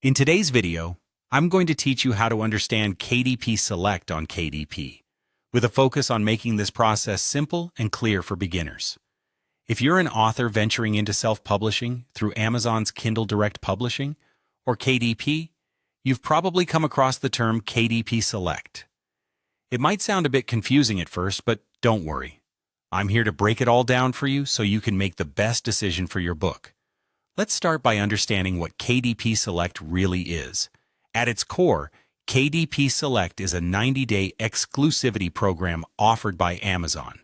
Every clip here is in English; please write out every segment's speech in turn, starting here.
In today's video, I'm going to teach you how to understand KDP Select on KDP, with a focus on making this process simple and clear for beginners. If you're an author venturing into self-publishing through Amazon's Kindle Direct Publishing, or KDP, you've probably come across the term KDP Select. It might sound a bit confusing at first, but don't worry. I'm here to break it all down for you so you can make the best decision for your book. Let's start by understanding what KDP Select really is. At its core, KDP Select is a 90-day exclusivity program offered by Amazon.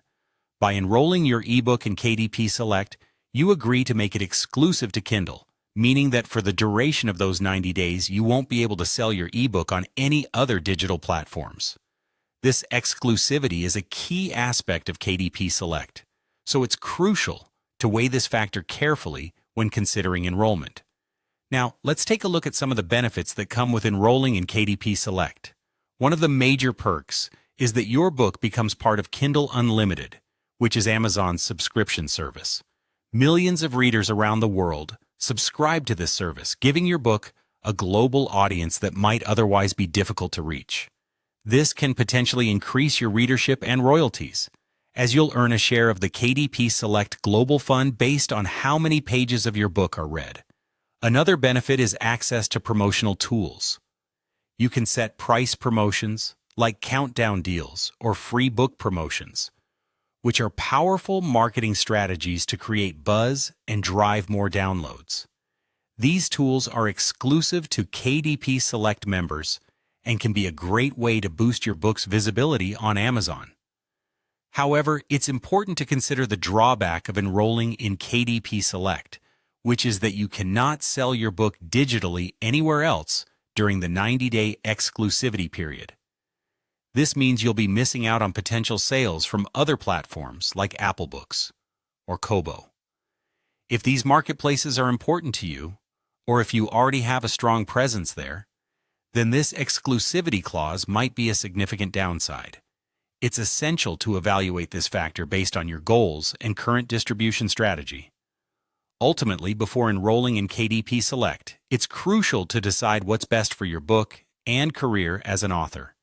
By enrolling your ebook in KDP Select, you agree to make it exclusive to Kindle, meaning that for the duration of those 90 days, you won't be able to sell your ebook on any other digital platforms. This exclusivity is a key aspect of KDP Select, so it's crucial to weigh this factor carefully when considering enrollment. Now, let's take a look at some of the benefits that come with enrolling in KDP Select. One of the major perks is that your book becomes part of Kindle Unlimited, which is Amazon's subscription service. Millions of readers around the world subscribe to this service, giving your book a global audience that might otherwise be difficult to reach. This can potentially increase your readership and royalties, as you'll earn a share of the KDP Select Global Fund based on how many pages of your book are read. Another benefit is access to promotional tools. You can set price promotions, like countdown deals or free book promotions, which are powerful marketing strategies to create buzz and drive more downloads. These tools are exclusive to KDP Select members and can be a great way to boost your book's visibility on Amazon. However, it's important to consider the drawback of enrolling in KDP Select, which is that you cannot sell your book digitally anywhere else during the 90-day exclusivity period. This means you'll be missing out on potential sales from other platforms like Apple Books or Kobo. If these marketplaces are important to you, or if you already have a strong presence there, then this exclusivity clause might be a significant downside. It's essential to evaluate this factor based on your goals and current distribution strategy. Ultimately, before enrolling in KDP Select, it's crucial to decide what's best for your book and career as an author.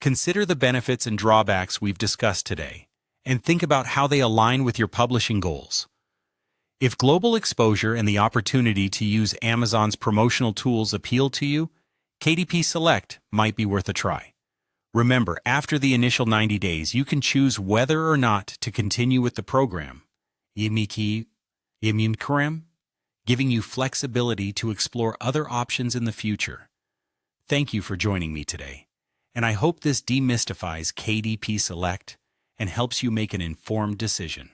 Consider the benefits and drawbacks we've discussed today, and think about how they align with your publishing goals. If global exposure and the opportunity to use Amazon's promotional tools appeal to you, KDP Select might be worth a try. Remember, after the initial 90 days, you can choose whether or not to continue with the program, giving you flexibility to explore other options in the future. Thank you for joining me today, and I hope this demystifies KDP Select and helps you make an informed decision.